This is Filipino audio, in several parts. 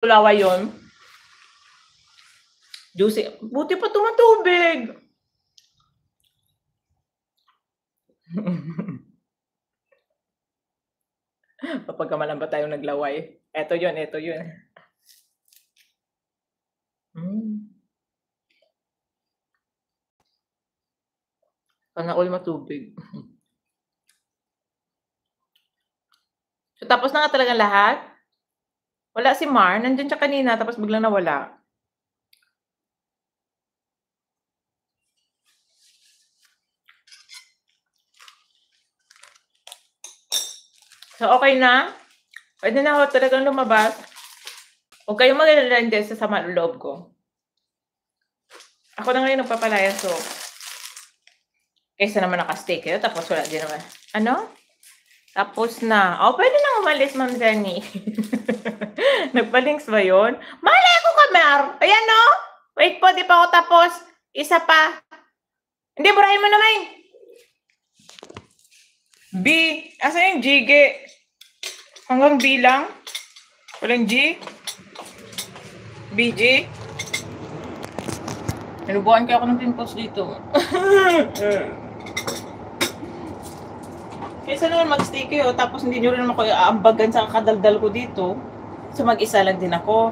Laway yun. Juicy. Buti pa tumatubig. Kapag malamba tayong naglaway. Eto yun, eto yun. Sana all matubig. So, tapos na nga talaga lahat? Wala si Mar, nandiyan siya kanina tapos biglang nawala. So, okey na? Puwede na ako talagang lumabas? Huwag kayong mag-alala, hindi sasama ang loob ko. Ako na ngayon nagpapalaya, so kaysa naman naka-stay kayo tapos wala din naman ano? Tapos na. Oh, puwede nang umalis, Ma'am Zenny. Nagpa-links ba yun? Malay ko ka, Mer. Ayan, oh. Wait po, di pa ako tapos. Isa pa. Hindi, burahin mo naman. B. Asan yung G, Ge? Hanggang B lang? Walang G? BG? Nalubuan kaya ako ng pimples dito. Kaysa naman mag-stay kayo, tapos hindi nyo rin naman ako aambagan sa kadaldal ko dito. So, mag-isa lang din ako.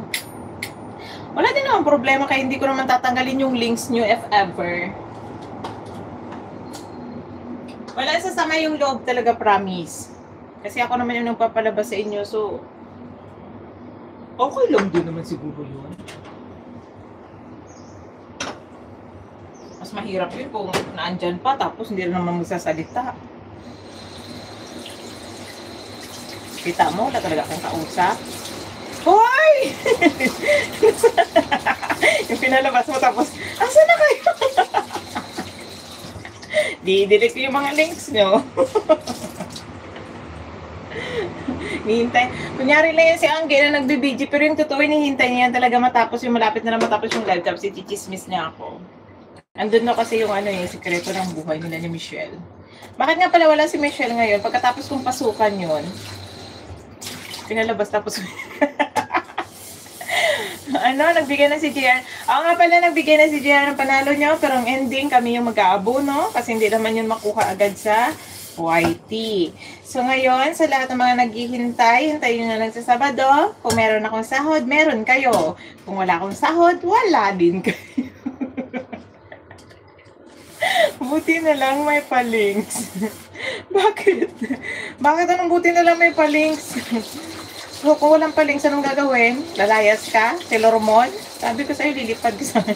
Wala din naman problema, kaya hindi ko naman tatanggalin yung links nyo if ever. Wala sasama yung loob talaga, promise. Kasi ako naman yung nagpapalabas sa inyo, so okay lang din naman siguro yun. Mas mahirap yun kung naandyan pa, tapos hindi rin naman magsasalita. Kita mo, wala talaga akong kausap. Hoy! Yung pinalabas mo tapos, asa na kayo? Di-delete ko yung mga links nyo. Nihintay. Kunyari lang yan si Angge na nagbe-BG, pero yung totoo, hinihintay niya talaga matapos yung malapit na matapos yung live tapos i-chismis niya ako. Andun na kasi yung ano yung sikreto ng buhay nila ni Michelle. Bakit nga pala wala si Michelle ngayon? Pagkatapos kong pasukan yun, pinalabas tapos ano, nagbigay na si JR. Ako nga pala, nagbigay na si JR ng panalo niya, pero ang ending, kami yung mag-aabono kasi hindi naman yun makuha agad sa YT. So ngayon, sa lahat ng mga naghihintay, hintayin nyo na lang sa Sabado. Kung meron akong sahod, meron kayo. Kung wala akong sahod, wala din kayo. Buti na lang may pa-links. Bakit? Bakit anong buti na lang may pa-links? So, kung walang pa-links, anong gagawin? Lalayas ka? Sailor Moon? Sabi ko sa'yo, lilipad ka sa akin.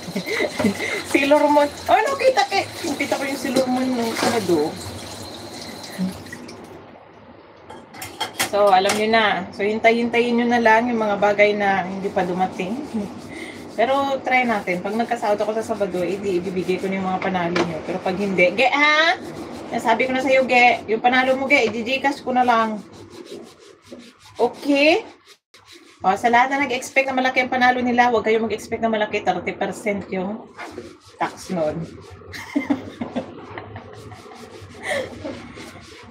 Sailor Moon. Oh, no, kita ko yung Sailor Moon nung Sabado. So, alam nyo na. So, hintay-hintayin nyo na lang yung mga bagay na hindi pa dumating. Pero, try natin. Pag nagkasahod ako sa Sabado, ibibigay ko na yung mga panalo nyo. Pero pag hindi, Ge, ha? Nasabi ko na sa'yo, Ge. Yung panalo mo, Ge, i-gcash ko na lang. Okay? O, sa lahat na nag-expect na malaki ang panalo nila, huwag kayong mag-expect na malaki. 30% yung tax nun.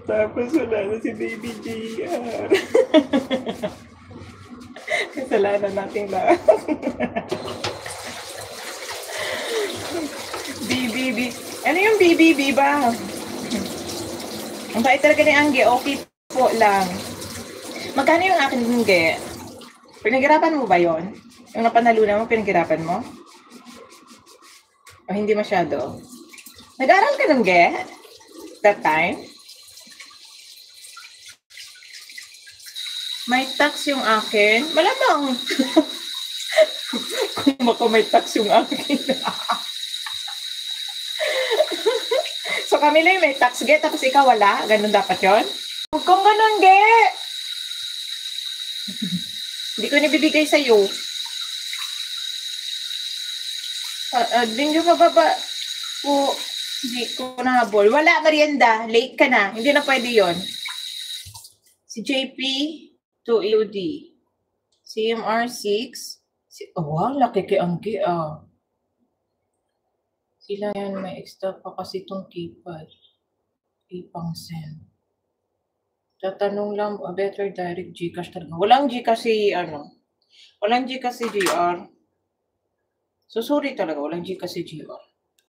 Tapos wala na si Baby JR. Kasalanan natin lahat. BBB. Ano yung BBB ba? Ang bait talaga ni Angge. Okay po lang. Magkano yung akin ng Ge? Pinaghirapan mo ba yon? Yung napanalunan mo, pinaghirapan mo? O hindi masyado? Nag-aral ka ng Ge? That time? May tax yung akin? Malamang. Kung baka may tax yung akin. So kami lang may tax, Ge, tapos ikaw wala? Ganun dapat yon? Huwag kang ganun, Ge! Hindi ko nibibigay sa'yo. Din yung mababa po. Hindi ko nahabol. Wala, merienda. Late ka na. Hindi na pwede yon. Si JP to EOD. CMR 6. Oh, wow, laki kay Angge, ah. Sila yan, may extra pa kasi itong keypad. Ipang send. Tatanong lang, better direct Gcash talaga. Walang Gcash si, ano, Walang Gcash si JR. So, sorry talaga, walang Gcash si JR.